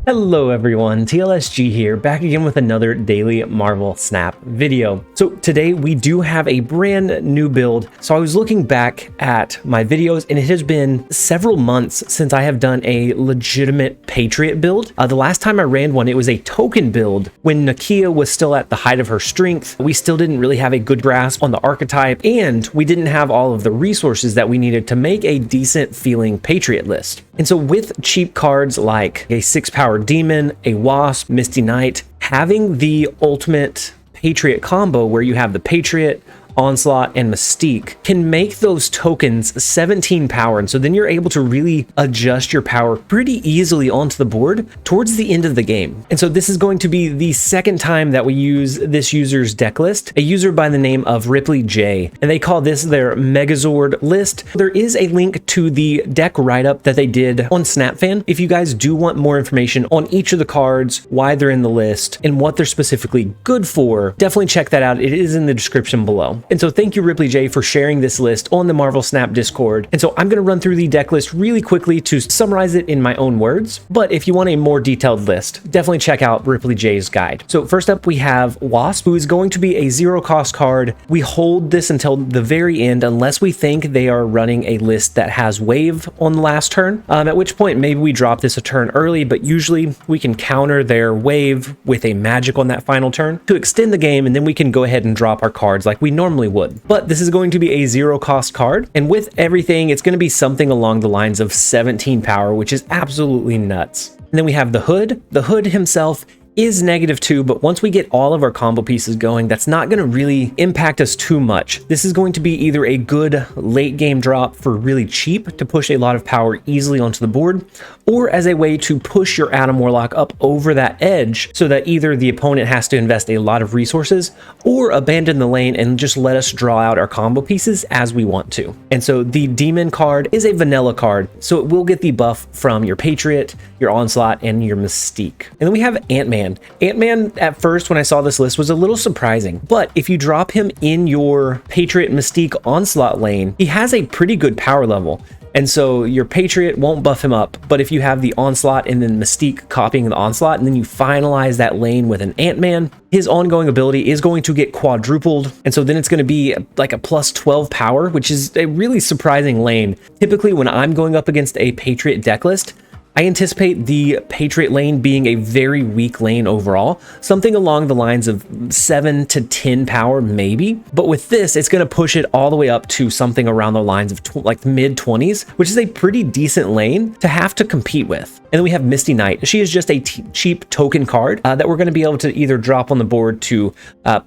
Hello everyone, TLSG here, back again with another daily Marvel Snap video. So today we do have a brand new build. So I was looking back at my videos and it has been several months since I have done a legitimate Patriot build. The last time I ran one, it was a token build when Nakia was still at the height of her strength. We still didn't really have a good grasp on the archetype and we didn't have all of the resources that we needed to make a decent feeling Patriot list. And so with cheap cards like a 6-power Demon, a Wasp, Misty Knight, having the ultimate Patriot combo where you have the Patriot, Onslaught, and Mystique can make those tokens 17 power, and so then you're able to really adjust your power pretty easily onto the board towards the end of the game. And so this is going to be the second time that we use this user's deck list, a user by the name of RipleyJ, and they call this their Megazord list. There is a link to the deck write-up that they did on SnapFan. If you guys do want more information on each of the cards, why they're in the list, and what they're specifically good for, definitely check that out. It is in the description below. And so thank you RipleyJ for sharing this list on the Marvel Snap Discord. And so I'm going to run through the deck list really quickly to summarize it in my own words. But if you want a more detailed list, definitely check out RipleyJ's guide. So first up we have Wasp, who is going to be a 0-cost card. We hold this until the very end unless we think they are running a list that has wave on the last turn, at which point maybe we drop this a turn early, but usually we can counter their wave with a magic on that final turn to extend the game, and then we can go ahead and drop our cards like we normally would. But this is going to be a 0-cost card, and with everything it's going to be something along the lines of 17 power, which is absolutely nuts. And then we have the Hood. The Hood himself is -2, but once we get all of our combo pieces going, that's not going to really impact us too much. This is going to be either a good late game drop for really cheap to push a lot of power easily onto the board, or as a way to push your Adam Warlock up over that edge so that either the opponent has to invest a lot of resources or abandon the lane and just let us draw out our combo pieces as we want to. And so the Demon card is a vanilla card, so it will get the buff from your Patriot, your Onslaught, and your Mystique. And then we have Ant-Man. Ant-Man, at first when I saw this list, was a little surprising, but if you drop him in your Patriot Mystique Onslaught lane, he has a pretty good power level. And so your Patriot won't buff him up, but if you have the Onslaught and then Mystique copying the Onslaught, and then you finalize that lane with an Ant-Man, his ongoing ability is going to get quadrupled. And so then it's going to be like a plus 12 power, which is a really surprising lane. Typically when I'm going up against a Patriot deck list, I anticipate the Patriot lane being a very weak lane overall, something along the lines of 7 to 10 power maybe. But with this, it's going to push it all the way up to something around the lines of like mid-20s, which is a pretty decent lane to have to compete with. And then we have Misty Knight. She is just a cheap token card that we're going to be able to either drop on the board to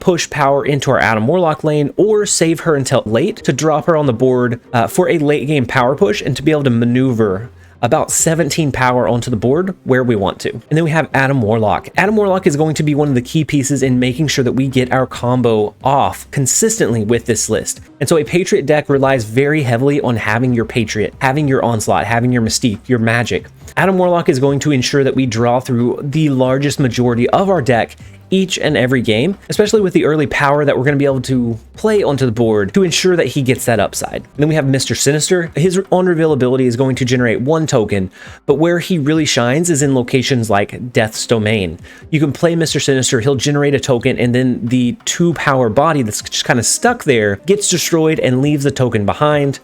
push power into our Adam Warlock lane, or save her until late to drop her on the board for a late game power push and to be able to maneuver about 17 power onto the board where we want to. And then we have Adam Warlock. Adam Warlock is going to be one of the key pieces in making sure that we get our combo off consistently with this list. And so a Patriot deck relies very heavily on having your Patriot, having your Onslaught, having your Mystique, your Magic. Adam Warlock is going to ensure that we draw through the largest majority of our deck each and every game, especially with the early power that we're going to be able to play onto the board to ensure that he gets that upside. And then we have Mr. Sinister. His on-reveal ability is going to generate 1 token, but where he really shines is in locations like Death's Domain. You can play Mr. Sinister, he'll generate a token, and then the 2-power body that's just kind of stuck there gets destroyed and leaves the token behind.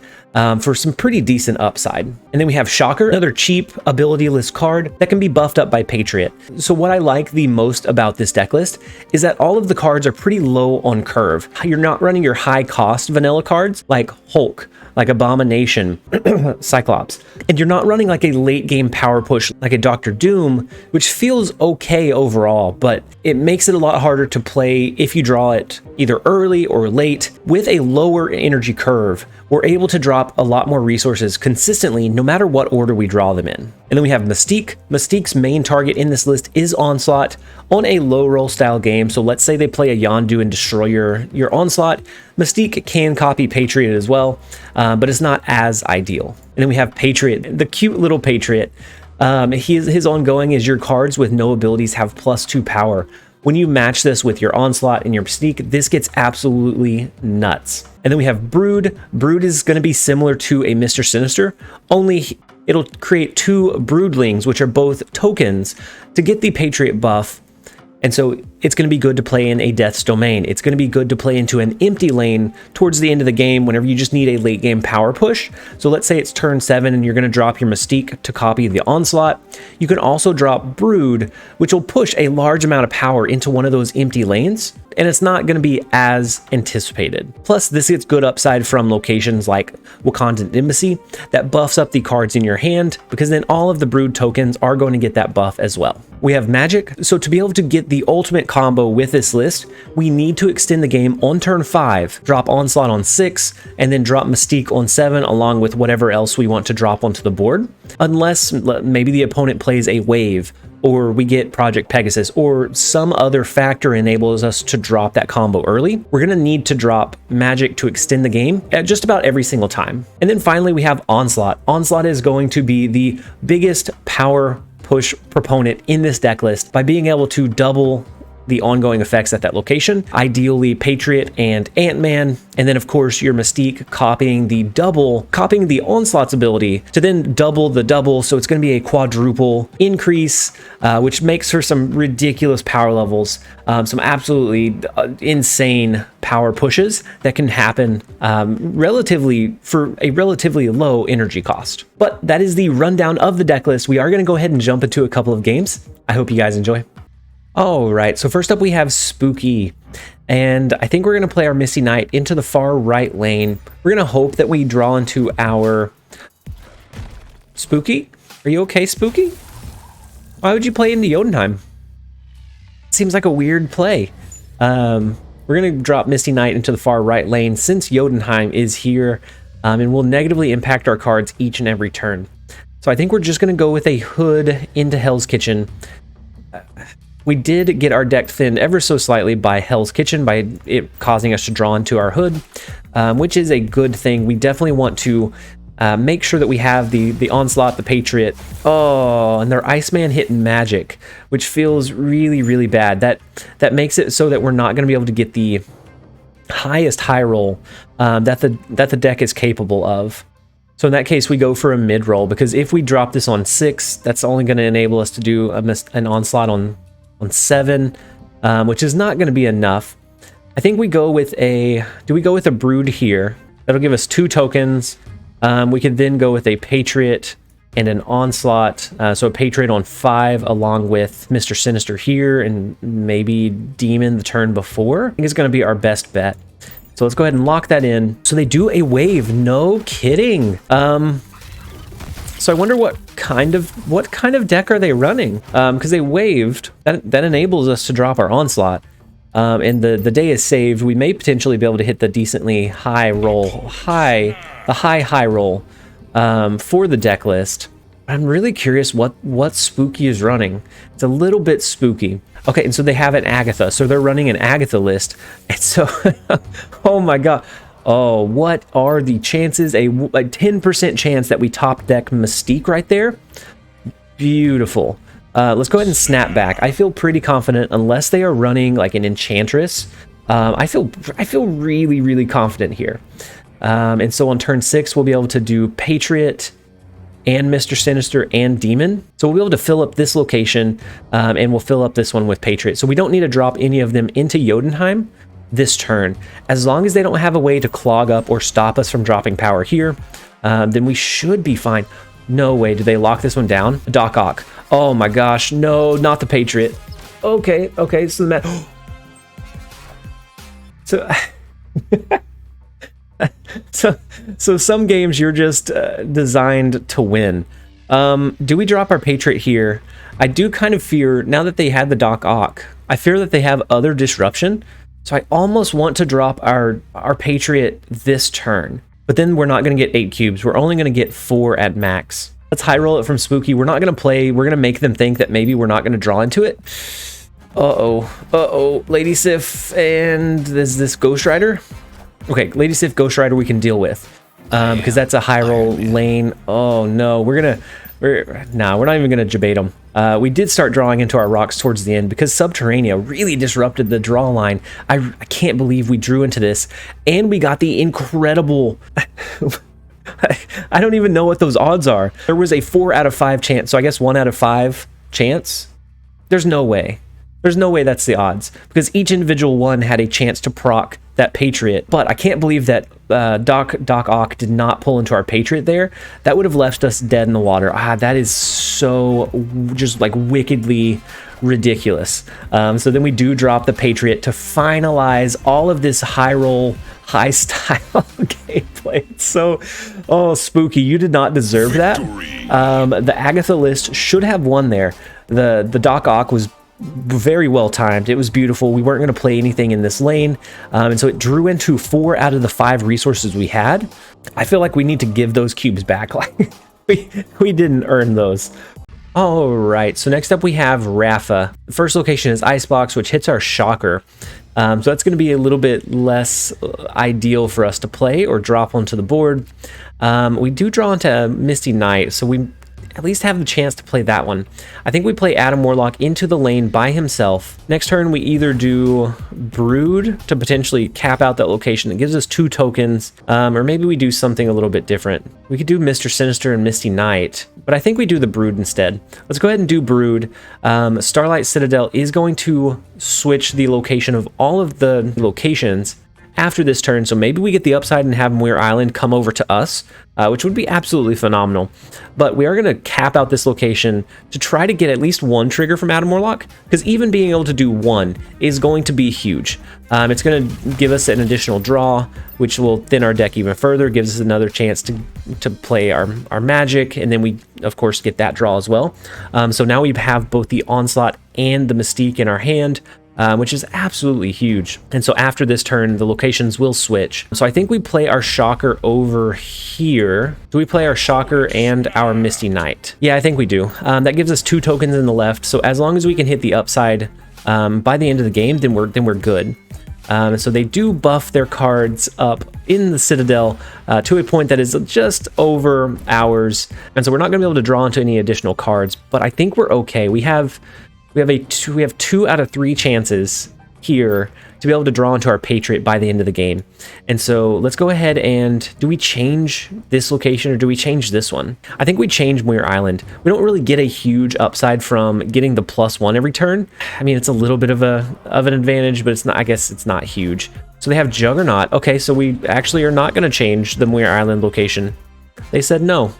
For some pretty decent upside. And then we have Shocker, another cheap ability-less card that can be buffed up by Patriot. So what I like the most about this deck list is that all of the cards are pretty low on curve. You're not running your high-cost vanilla cards like Hulk, like Abomination, Cyclops, and you're not running like a late-game power push like a Dr. Doom, which feels okay overall, but it makes it a lot harder to play if you draw it either early or late. With a lower energy curve, we're able to drop a lot more resources consistently no matter what order we draw them in. And then we have Mystique. Mystique's main target in this list is Onslaught on a low roll style game. So let's say they play a Yondu and destroy your Onslaught. Mystique can copy Patriot as well, but it's not as ideal. And then we have Patriot, the cute little Patriot. His ongoing is your cards with no abilities have +2 power. When you match this with your Onslaught and your Mystique, this gets absolutely nuts. And then we have Brood. Brood is going to be similar to a Mr. Sinister, only it'll create 2 broodlings, which are both tokens, to get the Patriot buff. And so it's going to be good to play in a Death's Domain. It's going to be good to play into an empty lane towards the end of the game whenever you just need a late game power push. So let's say it's turn 7 and you're going to drop your Mystique to copy the Onslaught. You can also drop Brood, which will push a large amount of power into one of those empty lanes, and it's not going to be as anticipated. Plus, this gets good upside from locations like Wakandan Embassy that buffs up the cards in your hand, because then all of the Brood tokens are going to get that buff as well. We have Magic, so to be able to get the ultimate combo with this list, we need to extend the game on turn 5, drop Onslaught on 6, and then drop Mystique on 7, along with whatever else we want to drop onto the board. Unless maybe the opponent plays a wave, or we get Project Pegasus, or some other factor enables us to drop that combo early, we're going to need to drop Magic to extend the game at just about every single time. And then finally we have Onslaught. Onslaught is going to be the biggest power push proponent in this deck list by being able to double the ongoing effects at that location, ideally Patriot and Ant-Man, and then of course your Mystique copying the Onslaught's ability to then double the double, so it's going to be a quadruple increase, which makes her some ridiculous power levels, some absolutely insane power pushes that can happen for a relatively low energy cost. But that is the rundown of the deck list. We are going to go ahead and jump into a couple of games. I hope you guys enjoy. All right, so first up we have Spooky, and I think we're going to play our Misty Knight into the far right lane. We're going to hope that we draw into our Spooky. Are you okay, Spooky? Why would you play into Jotunheim? Seems like a weird play. We're going to drop Misty Knight into the far right lane since Jotunheim is here, and will negatively impact our cards each and every turn. So I think we're just going to go with a Hood into Hell's Kitchen. We did get our deck thinned ever so slightly by Hell's Kitchen, by it causing us to draw into our Hood, which is a good thing. We definitely want to make sure that we have the Onslaught, the Patriot. Oh, and their Iceman hitting Magic, which feels really, really bad. That makes it so that we're not going to be able to get the highest high roll that the deck is capable of. So in that case, we go for a mid roll, because if we drop this on 6, that's only going to enable us to do an Onslaught on 7, which is not going to be enough. I think we go with a Brood here. That'll give us 2 tokens. We could then go with a Patriot and an Onslaught. So a Patriot on 5 along with Mr. Sinister here, and maybe Demon the turn before. I think it's going to be our best bet. So let's go ahead and lock that in. So they do a wave. No kidding. So I wonder what kind of deck are they running? Because they waved. That enables us to drop our Onslaught. And the day is saved. We may potentially be able to hit the decently high roll, high roll for the deck list. I'm really curious what Spooky is running. It's a little bit spooky. Okay, and so they have an Agatha. So they're running an Agatha list. And so, oh my god. Oh, what are the chances? A 10% chance that we top deck Mystique right there. Beautiful. Let's go ahead and snap back. I feel pretty confident, unless they are running like an Enchantress. I feel really, really confident here. And so on turn 6, we'll be able to do Patriot and Mr. Sinister and Demon. So we'll be able to fill up this location, and we'll fill up this one with Patriot. So we don't need to drop any of them into Jotunheim this turn. As long as they don't have a way to clog up or stop us from dropping power here, then we should be fine. No way. Did they lock this one down? Doc Ock. Oh my gosh. No, not the Patriot. Okay. So the So some games you're just designed to win. Do we drop our Patriot here? I do kind of fear, now that they had the Doc Ock, I fear that they have other disruption. So I almost want to drop our Patriot this turn. But then we're not going to get 8 cubes. We're only going to get 4 at max. Let's high roll it from Spooky. We're not going to play. We're going to make them think that maybe we're not going to draw into it. Uh-oh. Lady Sif and this Ghost Rider. Okay, Lady Sif, Ghost Rider we can deal with. Because that's a high roll lane. Oh no, we're not even gonna debate them. We did start drawing into our rocks towards the end because Subterranea really disrupted the draw line. I can't believe we drew into this, and we got the incredible I don't even know what those odds are. There was a 4 out of 5 chance, so I guess 1 out of 5 chance. There's no way. There's no way that's the odds, because each individual one had a chance to proc that Patriot. But I can't believe that Doc Ock did not pull into our Patriot there. That would have left us dead in the water. That is so just like wickedly ridiculous. So then we do drop the Patriot to finalize all of this high roll, high style gameplay. It's so, oh, spooky. You did not deserve that. The Agatha list should have won there. The Doc Ock was very well timed. It was beautiful. We weren't going to play anything in this lane, and so it drew into 4 out of the 5 resources we had. I feel like we need to give those cubes back. Like we didn't earn those. All right, so next up we have Rafa. The first location is Icebox, which hits our Shocker. So that's going to be a little bit less ideal for us to play or drop onto the board. We do draw into Misty Knight, so we at least have the chance to play that one. I think we play Adam Warlock into the lane by himself. Next turn, we either do Brood to potentially cap out that location that gives us 2 tokens, or maybe we do something a little bit different. We could do Mr. Sinister and Misty Knight, but I think we do the Brood instead. Let's go ahead and do Brood. Starlight Citadel is going to switch the location of all of the locations after this turn, so maybe we get the upside and have Muir Island come over to us, which would be absolutely phenomenal. But we are going to cap out this location to try to get at least 1 trigger from Adam Warlock, because even being able to do 1 is going to be huge. It's going to give us an additional draw, which will thin our deck even further, gives us another chance to play our magic, and then we, of course, get that draw as well. So now we have both the Onslaught and the Mystique in our hand, which is absolutely huge. And so after this turn, the locations will switch. So I think we play our Shocker over here. Do we play our Shocker and our Misty Knight? Yeah, I think we do. That gives us 2 tokens in the left. So as long as we can hit the upside by the end of the game, then we're good. So they do buff their cards up in the Citadel to a point that is just over ours. And so we're not going to be able to draw into any additional cards, but I think we're okay. We have 2 out of 3 chances here to be able to draw into our Patriot by the end of the game. And so let's go ahead and, do we change this location or do we change this one? I think we change Muir Island. We don't really get a huge upside from getting the +1 every turn. I mean, it's a little bit of an advantage, but it's not, I guess it's not huge. So they have Juggernaut. Okay, so we actually are not going to change the Muir Island location. They said no.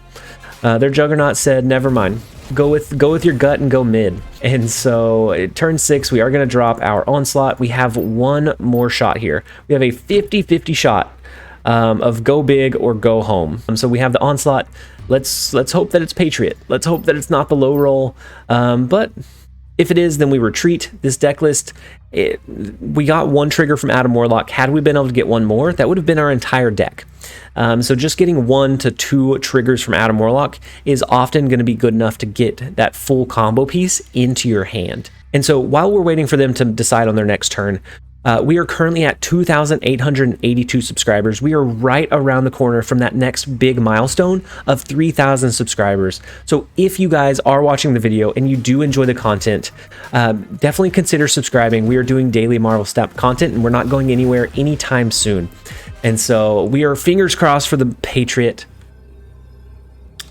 Their Juggernaut said, never mind. Go with your gut and go mid. And so at turn 6, we are going to drop our Onslaught. We have 1 more shot here. We have a 50-50 shot of go big or go home. So we have the Onslaught. Let's hope that it's Patriot. Let's hope that it's not the low roll. But if it is, then we retreat. This deck list, we got 1 trigger from Adam Warlock. Had we been able to get 1 more, that would have been our entire deck. So just getting 1 to 2 triggers from Adam Warlock is often going to be good enough to get that full combo piece into your hand. And so while we're waiting for them to decide on their next turn, we are currently at 2,882 subscribers. We are right around the corner from that next big milestone of 3,000 subscribers. So if you guys are watching the video and you do enjoy the content, definitely consider subscribing. We are doing daily Marvel Snap content, and we're not going anywhere anytime soon. And so we are fingers crossed for the Patriot.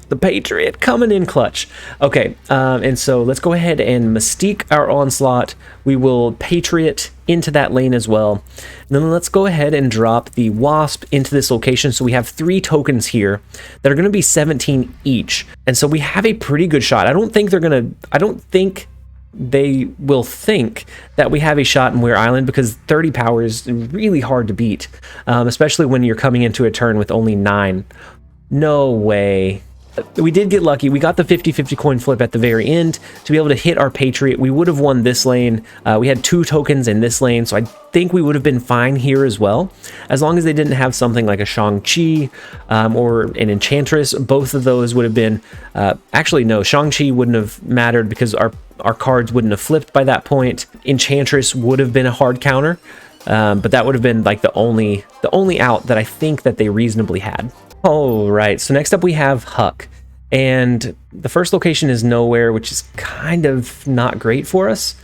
The Patriot coming in clutch. Okay, and so let's go ahead and Mystique our Onslaught. We will Patriot into that lane as well. And then let's go ahead and drop the Wasp into this location. So we have 3 tokens here that are going to be 17 each. And so we have a pretty good shot. I don't think they will think that we have a shot in Muir Island, because 30 power is really hard to beat, especially when you're coming into a turn with only 9. No way. We did get lucky. We got the 50-50 coin flip at the very end to be able to hit our Patriot. We would have won this lane. We had 2 tokens in this lane, so I think we would have been fine here as well, as long as they didn't have something like a Shang-Chi or an Enchantress. Both of those would have been... actually, no, Shang-Chi wouldn't have mattered because our cards wouldn't have flipped by that point. Enchantress would have been a hard counter, but that would have been like the only out that I think that they reasonably had. All right, so next up we have Huck, and the first location is nowhere, which is kind of not great for us,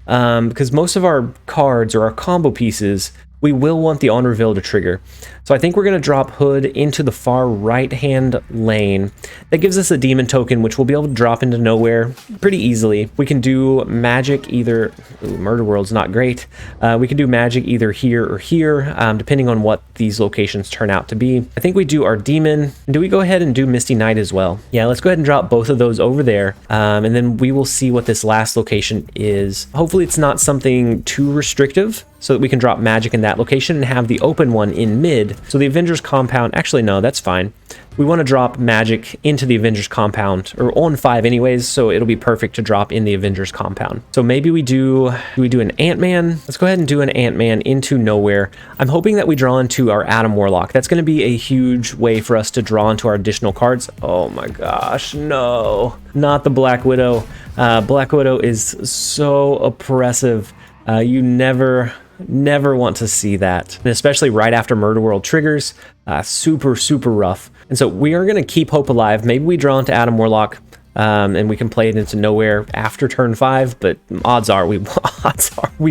because most of our cards or our combo pieces we will want the on reveal to trigger. So I think we're going to drop Hood into the far right hand lane. That gives us a demon token, which we'll be able to drop into nowhere pretty easily. We can do magic either, ooh, Murder World's not great. We can do magic either here or here, depending on what these locations turn out to be. I think we do our demon. Do we go ahead and do Misty Knight as well? Yeah, let's go ahead and drop both of those over there. And then we will see what this last location is. Hopefully it's not something too restrictive, so that we can drop magic in that location and have the open one in mid. So the Avengers compound, actually no, that's fine. We want to drop magic into the Avengers compound, or on 5 anyways, so it'll be perfect to drop in the Avengers compound. So maybe do we do an Ant-Man? Let's go ahead and do an Ant-Man into nowhere. I'm hoping that we draw into our Adam Warlock. That's going to be a huge way for us to draw into our additional cards. Oh my gosh, no, not the Black Widow. Black Widow is so oppressive. You never want to see that, and especially right after Murder World triggers. Super rough. And so we are going to keep hope alive. Maybe we draw into Adam Warlock, and we can play it into nowhere after turn 5, but odds are we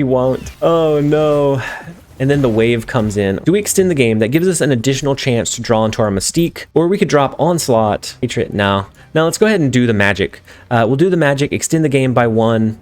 won't. Oh no. And then the wave comes in. Do we extend the game? That gives us an additional chance to draw into our Mystique, or we could drop Onslaught. Patriot, no. Now let's go ahead and do the magic. We'll do the magic, extend the game by 1.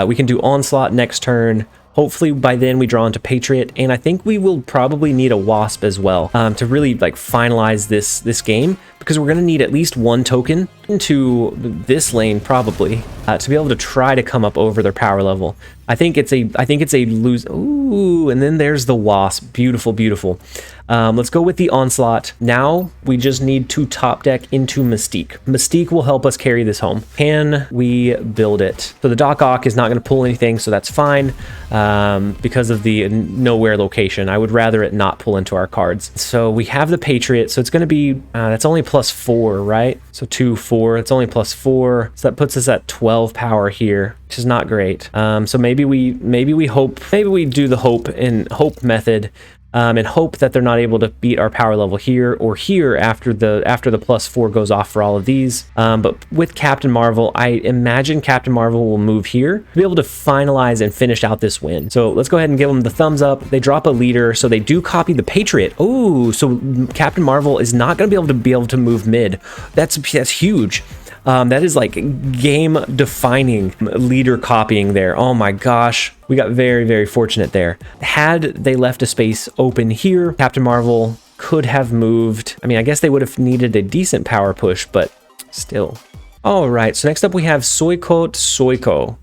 We can do Onslaught next turn. Hopefully by then we draw into Patriot, and I think we will probably need a Wasp as well to really like finalize this game, because we're going to need at least 1 token into this lane probably to be able to try to come up over their power level. I think it's a lose. Ooh, and then there's the Wasp. Beautiful. Let's go with the Onslaught. Now we just need to top deck into Mystique. Mystique will help us carry this home. Can we build it? So the Doc Ock is not going to pull anything, so that's fine because of the nowhere location. I would rather it not pull into our cards. So we have the Patriot, so it's going to be, that's only +4, right? So 2, 4, it's only +4. So that puts us at 12 power here, which is not great. So maybe we do the hope method. And hope that they're not able to beat our power level here or here after the +4 goes off for all of these. But with Captain Marvel, I imagine Captain Marvel will move here to be able to finalize and finish out this win. So let's go ahead and give them the thumbs up. They drop a leader, so they do copy the Patriot. Oh, so Captain Marvel is not going to be able to move mid. That's huge. That is like game-defining leader copying there. Oh my gosh. We got very fortunate there. Had they left a space open here, Captain Marvel could have moved. I mean, I guess they would have needed a decent power push, but still. All right, so next up we have Soiko.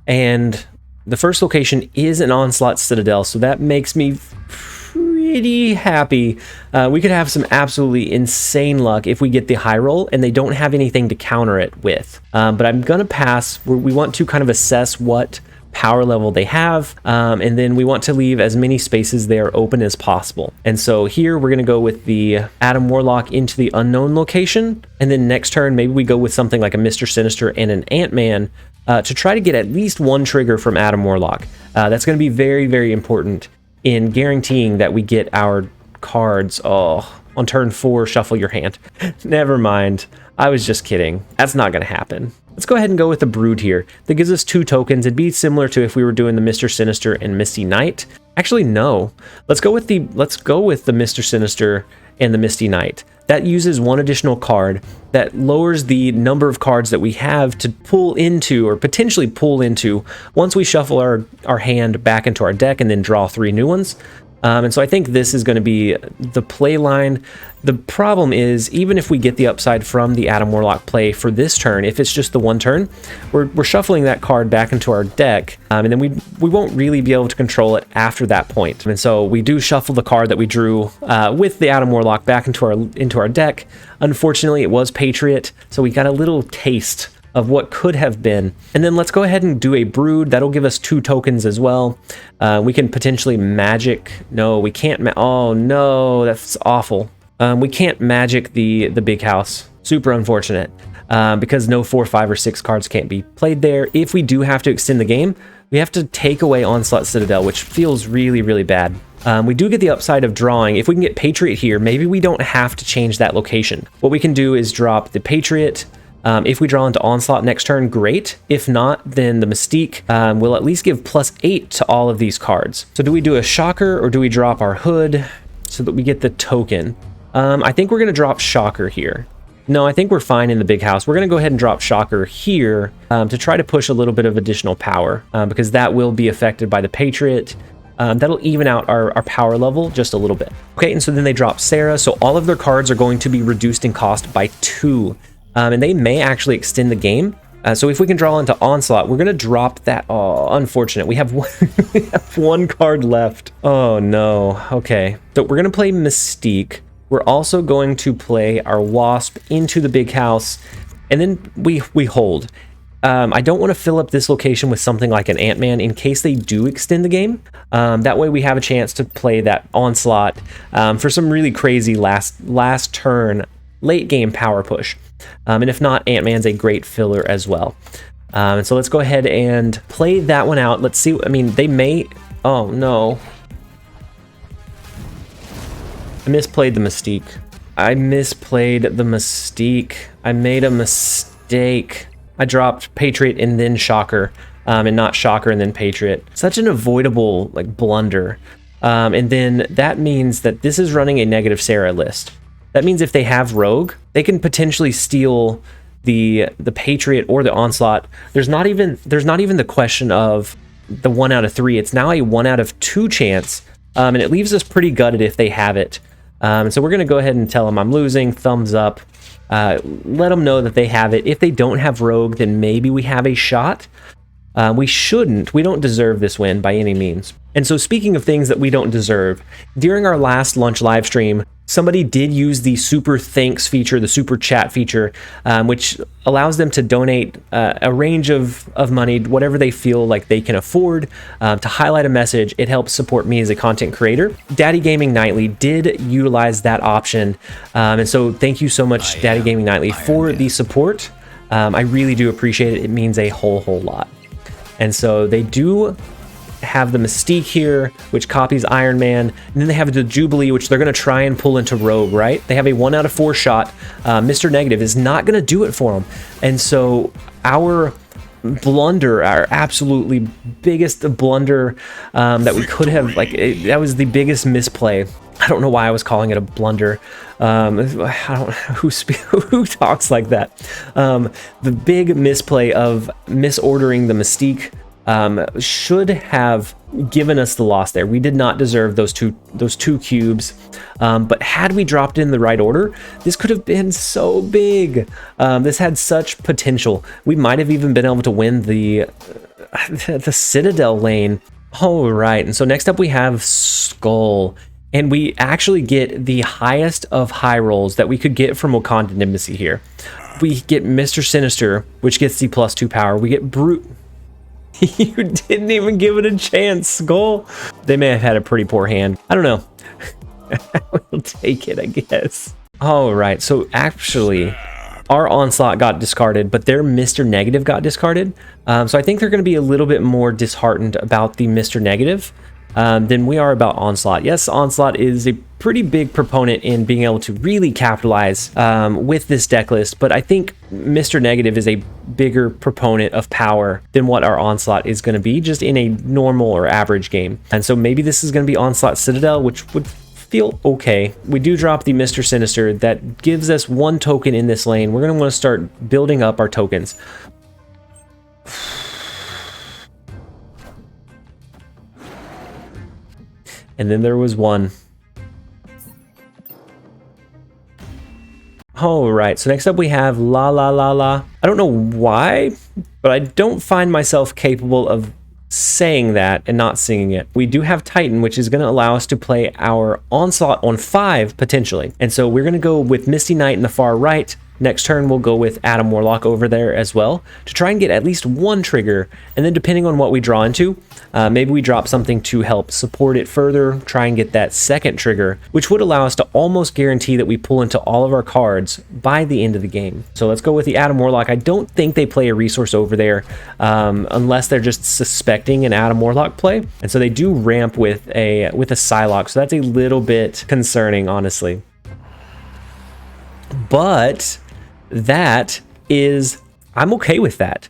And the first location is an Onslaught Citadel, so that makes me pretty happy. We could have some absolutely insane luck if we get the high roll and they don't have anything to counter it with. But I'm gonna pass. We want to kind of assess what power level they have, and then we want to leave as many spaces there open as possible. And so here we're gonna go with the Adam Warlock into the unknown location, and then next turn maybe we go with something like a Mr. Sinister and an Ant-Man to try to get at least 1 trigger from Adam Warlock. That's gonna be very important in guaranteeing that we get our cards. Oh, on turn 4, shuffle your hand. Never mind. I was just kidding. That's not going to happen. Let's go ahead and go with the Brood here. That gives us 2 tokens. It'd be similar to if we were doing the Mr. Sinister and Misty Knight. Actually, no. Let's go with the Mr. Sinister and the Misty Knight. That uses 1 additional card that lowers the number of cards that we have to pull into, or potentially pull into, once we shuffle our hand back into our deck and then draw 3 new ones. And so I think this is going to be the play line. The problem is, even if we get the upside from the Adam Warlock play for this turn, if it's just the 1 turn, we're shuffling that card back into our deck, and then we won't really be able to control it after that point. And so we do shuffle the card that we drew with the Adam Warlock back into our deck. Unfortunately, it was Patriot, so we got a little taste of what could have been. And then let's go ahead and do a Brood. That'll give us 2 tokens as well. We can potentially magic. No, we can't. Oh no, that's awful. We can't magic the big house. Super unfortunate. Because no 4, 5, or 6 cards can't be played there. If we do have to extend the game, we have to take away Onslaught Citadel, which feels really bad. We do get the upside of drawing. If we can get Patriot here, maybe we don't have to change that location. What we can do is drop the Patriot, If we draw into Onslaught next turn, great. If not, then the Mystique will at least give +8 to all of these cards. So do we do a Shocker or do we drop our Hood so that we get the token? I think we're going to drop Shocker here. No, I think we're fine in the big house. We're going to go ahead and drop Shocker here to try to push a little bit of additional power because that will be affected by the Patriot. That'll even out our power level just a little bit. Okay, and so then they drop Sarah. So all of their cards are going to be reduced in cost by 2. And they may actually extend the game. So if we can draw into Onslaught, we're going to drop that. Oh, unfortunate. We have one card left. Oh, no. Okay. So we're going to play Mystique. We're also going to play our Wasp into the big house. And then we hold. I don't want to fill up this location with something like an Ant-Man in case they do extend the game. That way we have a chance to play that Onslaught for some really crazy last turn, late game power push. And if not, Ant-Man's a great filler as well. And so let's go ahead and play that one out. Let's see. I mean, they may... Oh, no. I misplayed the Mystique. I made a mistake. I dropped Patriot and then Shocker, and not Shocker and then Patriot. Such an avoidable blunder. And then that means that this is running a negative Sarah list. That means if they have Rogue, they can potentially steal the Patriot or the Onslaught. There's not even the question of the 1 out of 3. It's now a 1 out of 2 chance, and it leaves us pretty gutted if they have it. So we're gonna go ahead and tell them I'm losing. Thumbs up. Let them know that they have it. If they don't have Rogue, then maybe we have a shot. We don't deserve this win by any means. And so speaking of things that we don't deserve, during our last lunch live stream, somebody did use the super thanks feature, the super chat feature, which allows them to donate a range of money, whatever they feel like they can afford, to highlight a message. It helps support me as a content creator. Daddy Gaming Nightly did utilize that option. And so thank you so much, Daddy Gaming Nightly, for the support. I really do appreciate it. It means a whole lot. And so they do have the Mystique here, which copies Iron Man, and then they have the Jubilee, which they're going to try and pull into Rogue, right? They have a 1 out of 4 shot. Mr. Negative is not going to do it for them. And so our blunder, our absolutely biggest blunder that we could have, that was the biggest misplay. I don't know why I was calling it a blunder. I don't know who talks like that. The big misplay of misordering the Mystique should have given us the loss there. We did not deserve those two cubes, but had we dropped in the right order, this could have been so big. This had such potential. We might have even been able to win the Citadel lane. All right, and so next up we have Skull, and we actually get the highest of high rolls that we could get from Wakandan Embassy here. We get Mr. Sinister, which gets the +2 power. We get Brute. You didn't even give it a chance, Skull. They may have had a pretty poor hand. I don't know. We'll take it, I guess. All right, so actually, our Onslaught got discarded, but their Mr. Negative got discarded. So I think they're going to be a little bit more disheartened about the Mr. Negative than we are about Onslaught. Yes, Onslaught is a pretty big proponent in being able to really capitalize with this deck list, but I think Mr. Negative is a bigger proponent of power than what our Onslaught is going to be just in a normal or average game. And so maybe this is going to be Onslaught Citadel, which would feel okay. We do drop the Mr. Sinister. That gives us 1 token in this lane. We're going to want to start building up our tokens. And then there was 1. All right, so next up we have La La La La. I don't know why, but I don't find myself capable of saying that and not singing it. We do have Titan, which is going to allow us to play our Onslaught on 5 potentially. And so we're going to go with Misty Knight in the far right. Next turn, we'll go with Adam Warlock over there as well to try and get at least 1 trigger. And then depending on what we draw into, maybe we drop something to help support it further, try and get that 2nd trigger, which would allow us to almost guarantee that we pull into all of our cards by the end of the game. So let's go with the Adam Warlock. I don't think they play a resource over there unless they're just suspecting an Adam Warlock play. And so they do ramp with a Psylocke. So that's a little bit concerning, honestly. But that I'm okay with that.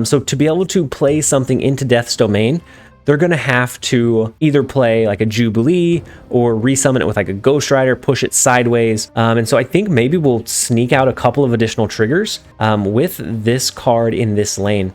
So to be able to play something into Death's Domain, they're going to have to either play like a Jubilee or resummon it with like a Ghost Rider, push it sideways. And so I think maybe we'll sneak out a couple of additional triggers with this card in this lane.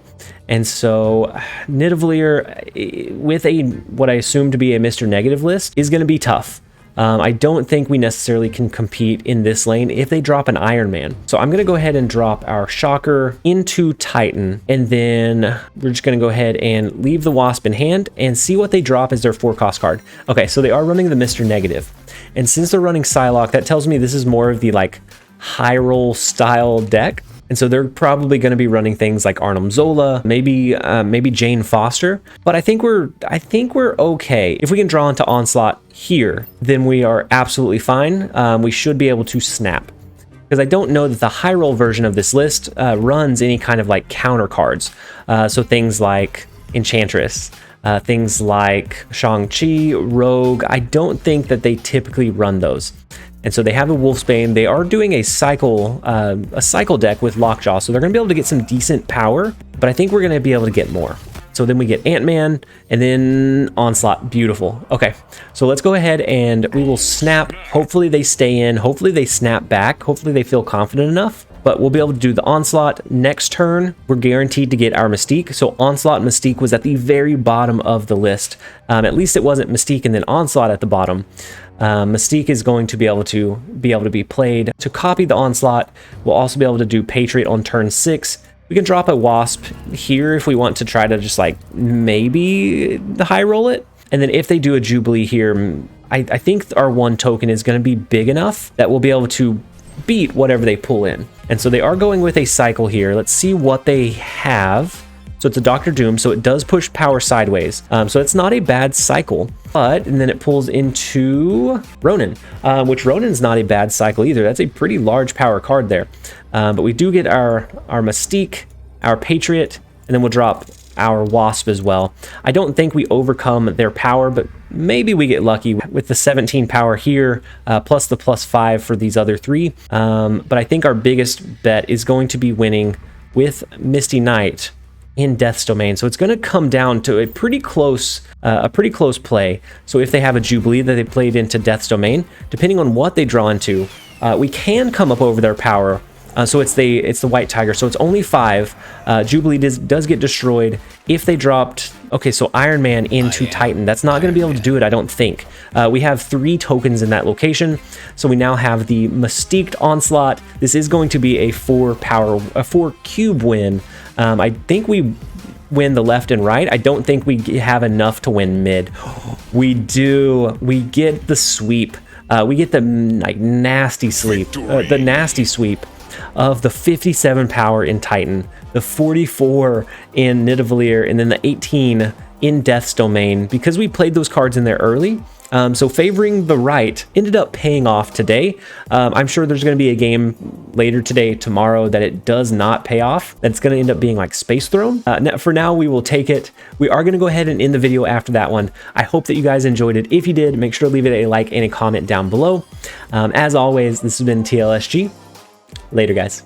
And so Nidavellir with what I assume to be a Mr. Negative list is going to be tough. I don't think we necessarily can compete in this lane if they drop an Iron Man. So I'm going to go ahead and drop our Shocker into Titan, and then we're just going to go ahead and leave the Wasp in hand and see what they drop as their 4-cost card. Okay, so they are running the Mr. Negative. And since they're running Psylocke, that tells me this is more of the like high roll style deck. And so they're probably going to be running things like Arnim Zola, maybe Jane Foster. But I think we're okay. If we can draw into Onslaught here, then we are absolutely fine. We should be able to snap. Because I don't know that the high roll version of this list runs any kind of like counter cards. So things like Enchantress, things like Shang-Chi, Rogue. I don't think that they typically run those. And so they have a Wolfsbane. They are doing a cycle deck with Lockjaw, so they're going to be able to get some decent power, but I think we're going to be able to get more. So then we get Ant-Man, and then Onslaught. Beautiful. Okay, so let's go ahead and we will snap. Hopefully they stay in. Hopefully they snap back. Hopefully they feel confident enough. But we'll be able to do the Onslaught next turn. We're guaranteed to get our Mystique. So Onslaught and Mystique was at the very bottom of the list. At least it wasn't Mystique and then Onslaught at the bottom. Mystique is going to be able to be played. To copy the Onslaught, we'll also be able to do Patriot on turn 6. We can drop a Wasp here if we want to try to just like maybe high roll it. And then if they do a Jubilee here, I think our 1 token is going to be big enough that we'll be able to beat whatever they pull in. And so they are going with a cycle here. Let's see what they have. So it's a Dr. Doom, so it does push power sideways. So it's not a bad cycle. And then it pulls into Ronin, which Ronin's not a bad cycle either. That's a pretty large power card there. But we do get our Mystique, our Patriot, and then we'll drop our Wasp as well. I don't think we overcome their power, but maybe we get lucky with the 17 power here, plus the +5 for these other 3. But I think our biggest bet is going to be winning with Misty Knight in Death's Domain. So it's going to come down to a pretty close play. So if they have a Jubilee that they played into Death's Domain, depending on what they draw into, we can come up over their power. So it's the White Tiger. So it's only 5. Jubilee does get destroyed if they dropped. Okay, so Iron Man into Titan. That's not going to be able to do it, I don't think. We have 3 tokens in that location. So we now have the Mystiqued Onslaught. This is going to be a 4 cube win. I think we win the left and right. I don't think we have enough to win mid. We do. We get the sweep. We get the like nasty sweep. The nasty sweep of the 57 power in Titan, the 44 in Nidavellir, and then the 18 in Death's Domain, because we played those cards in there early. So favoring the right ended up paying off today. I'm sure there's going to be a game later today, tomorrow, that it does not pay off. That's going to end up being like Space Throne. For now, we will take it. We are going to go ahead and end the video after that one. I hope that you guys enjoyed it. If you did, make sure to leave it a like and a comment down below. As always, this has been TLSG. Later, guys.